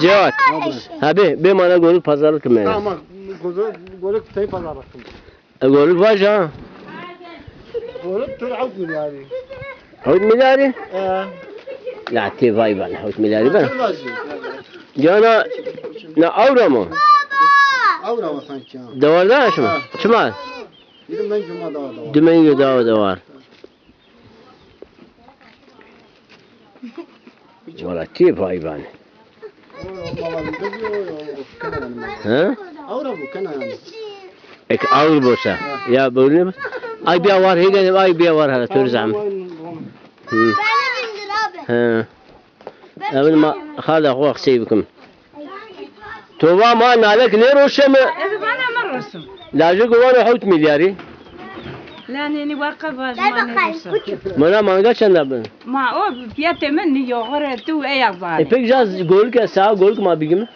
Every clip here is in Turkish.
Cevat. Abi bir mana golük pazarlık mı? Tamam. Golük sayı pazarlık. Golük var ya. Golük tür alt milyari. Hut milyari? La te vay bana hut milyari ben. Cana ne avra mı? Avra var sanki. Davarda aşı mı? Çıma. Dedim ben cuma da var. Dümen gibi da var. Valla te vay bana. Ha? Avra bu kana yani. Ek avr bosa. Ya böyle mi? Ay bir var hegen ay bir var hala turizm. Beni bindir abi. Ha. Evin ma hada huwa xseybikum. Tova ma nalek ne roşe mi? إذا أنا مرة رسم Lajı guvar hut milyari. لأنني ورقة باز Gel ما bakayım. نرسم Küçük. Mana manga çanda ben. ما أو بيات مني يغرى تو أي ظالم Pek jaz gol ke sağ gol ma bigim.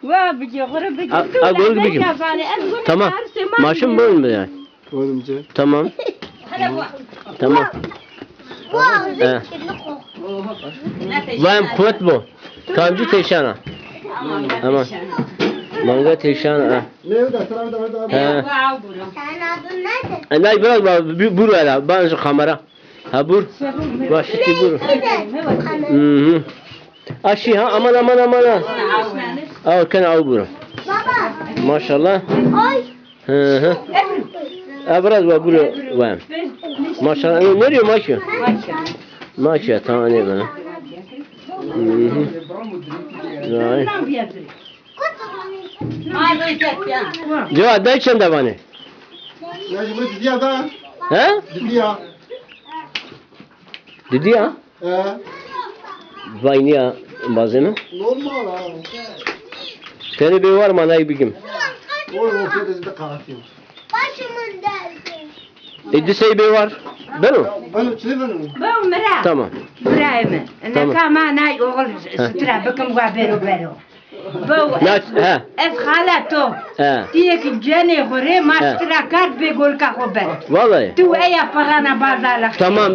وبيجي غرى بيجي أ- تو أقول بيجي. يا ظالم Tamam. Maşın böyle mi yani? Golümce. Tamam. Tamam. Wow, He. zikirli koku. Vayım kuvvet bu. Kamcı teşana. Ama. Manga teşana. Ne öyle? Sıra da orada. He. Senin adın nerede? Nay biraz bur ala. Ben şu kamera. Ha bur. Başıtı bur. Mhm. Aşı ha aman aman aman. Al kan al bur. Baba. Maşallah. Oy. Hı hı. Biraz bur vayım. Maşallah. Nereye maşı? Maşı tane bana. Mhm. Vay. Cevap da içinde bana. Ya bu diye da. Ha? Diye. Dedi ya. Vay niye bazını? Normal ha. Seni bir var mı anayı bilgim. O kız da karatıyor. Başımın derdi. İddiseyi bir var. Ben o. Ben çile benim. بو مرا Tamam. برايم أنا تمام. كمان ناي أغل سترا بكم وابرو برو بو Ya he. إذ خالته He. تيك جاني غري ما ها. اشترا كارت بيقول كخبر Vallahi. تو أي فرانا بازالك Tamam.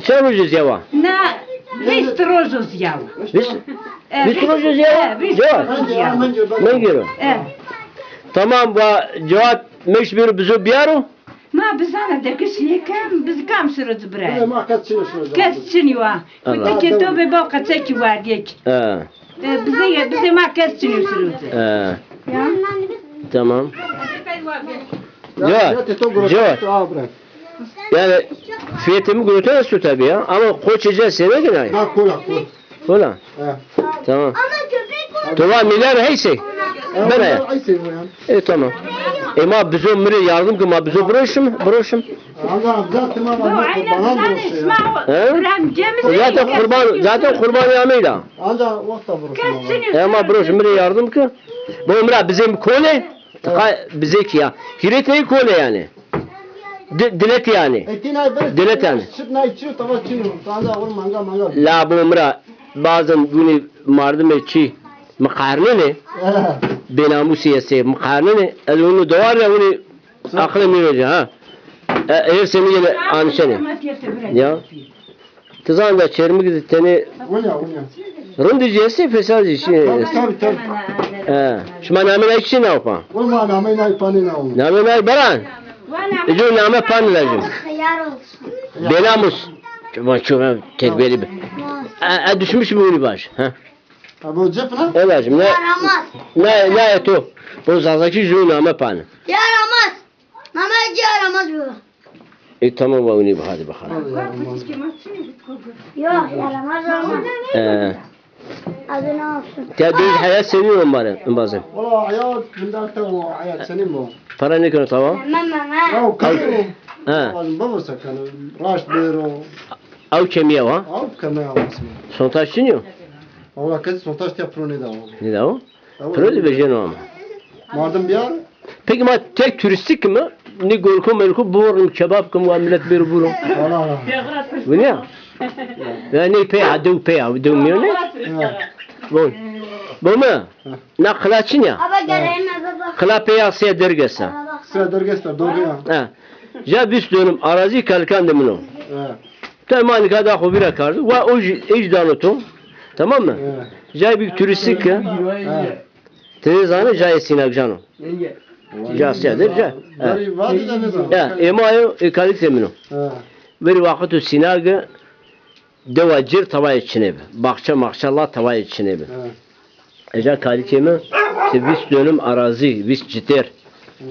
Sen ucuz yava. نا بيست روزوز ياو Biz konuşuyoruz ya. Cevap. Ne giriyor? Tamam. Cevap meşbir bizi biyaro. ما بزانا دكسلي كم بز كم سرت Ne براي ma kaç çile şurada. كاس شنوا الله. كنت كتو ببوقة تسكي واجيك He. بزي ما كاس شنو سرت He. يا Tamam. Ya teto grubu. Cevap. Bırak. Yani fiyatımı götürürsün tabii ya. Ama koç içeceğiz sene gene. Ha kola kola. Ola. He. Tamam. Ama köpek o. Tuva milyar heyse. Ben ya. Ay seviyorum. Tamam. Ma bize mire yardım ki ma bize broşum. Allah zaten بو bana عينا bana بزانا burası ya. اسمعوا ها؟ برام جيمس Zaten kurban yamıyla. Ancak vakta burası. كاس شنو Ma broşum mire yardım ki. Bu mire bizim kole. Bize ki ya. Hireteyi kole yani. Dilet yani. Etin ay böyle. Dilet yani. Süt nay içiyor tava içiyor. Ancak olur manga. La bu mire bazen bunu mardım etçi. Makarne ne? Benamusiyesi makarne ne? Onu doğar ya onu aklı mı verecek ha? Her sene yine aynı şey. Ya. Tızan da çermi gidip teni Unya. rındiciyesi fesal işi. Tabii. Şu manamına içi ne yapan? Olma namay nay pani na olma. Namına baran. Ece name pan lazım. Hıyar olsun. Benamus. Çok tekbiri be. Düşmüş mü bunu baş? Ha? Ha bu cep ne? Elacım ne? Yaramaz. Ne eto? Bu zazaki jü name pan. Yaramaz. Namacı yaramaz bu. Tamam onu hadi bakalım. Yok yaramaz olmaz. Adını olsun. Ya düz hayat seviyorum bari bazen. Valla hayat bundan tavu hayat senin bu. Para ne kadar tamam? Mama. Ya kanı. Ha. Baba sakanı. Raş bero. Av kemiğe var. Al kanı almasın. Sontaş çiniyor. Valla kız sontaş yapıyor ne daha. Ne de o? Prodi beceno ama. Mardım bir yer. Peki ma tek turistik mi? Ne golku melku borum kebap kum ve millet bir burum. Valla. Bu ne? Ya ne pey adu miyo ne? Bu mu? Na kılaçın ya. Baba göreyim mi baba? Kıla pey asya dergesa. Baba bak. Sıra dergesler doğru ya. Ha. Ja bis dönüm arazi kalkan demino. Evet. Tamam kada khubira kardı. Ve o ecdanı to. Tamam mı? Evet. Jay bir turistik ya. Tezanı jay sinak canım. Jasyadır ja. Dari vadi da ne zaman? Ya emayo ekalik temino. Ha. Veri vakit o sinagı devacir tava içine. Bahçe maşallah tava içine. Ha. Eca kalitemi vis dönüm arazi, vis citer.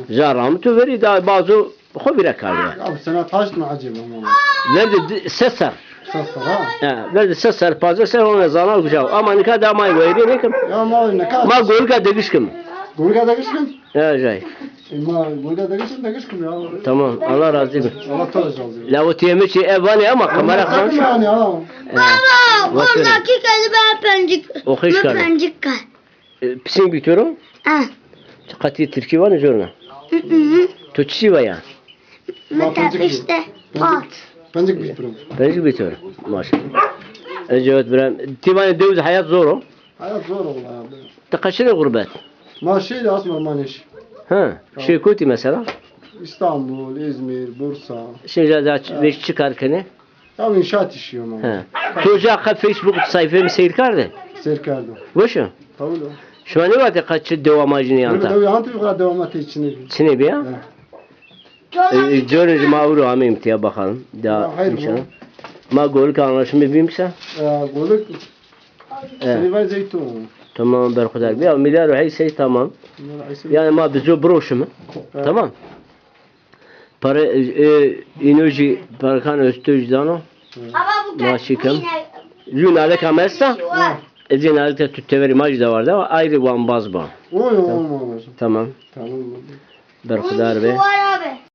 Ja ramtu veri da bazı khobire kalıyor. Abi sana kaç mı acaba ama? Nerede sesar. Saslar ha. Ha, nerede sesar fazla sen ona zanar güzel. Ama ne kadar may veri ne kim? Ya ma ne kaç? Ma golga degişkim. Gurga da geçkin? Ya jay. Ma gurga da geçkin da geçkin ya. Tamam Allah razı olsun. Allah tarzı alıyor. La o tiyemi şey evani ama kamera Sakın kan. yani ha. Baba, Bakıyorum. ondaki kedi ben pencik. O hiç kaldı. Pencik kal. Pisin bitiyorum. Ha. Kati Türkiye var ne zoruna. Tutsi var ya. Mesela işte. At. Pencik bir prom. Pisin bitiyorum. Maşallah. Evet biram. Tivani devuz hayat zor o. Hayat zor vallahi abi. Takaşırı gurbet. Ma şey de asma maniş. Ha. Şey kuti mesela. İstanbul, İzmir, Bursa. Şimdi daha beş çıkarken. Tam inşaat işi ama. Ha. Çocuğa Facebook sayfamı seyirkardı. Serkardo. Boşu. Tabii lo. Şu an ne var da kaç devam acını Böyle yanta. de uyantı yukarı devam et içine. Sine bir ya. Görünce mağuru amim diye bakalım. Daha Ya, hayır, inşallah. Ma golü anlaşımı bilmişse. Golük. Evet. Seni var zeytun. Tamam berkudar. Ya milyar hay şey tamam. Yani ma bizo broşu mu? Tamam. Para enerji parakan östüjdano. Ama bu Maşikem. Junale kamesta. Zinale de tütteveri imaj da vardı ama ayrı one bazba. Oy olmaz. Tamam. Tamam. Berkudar be. Duvara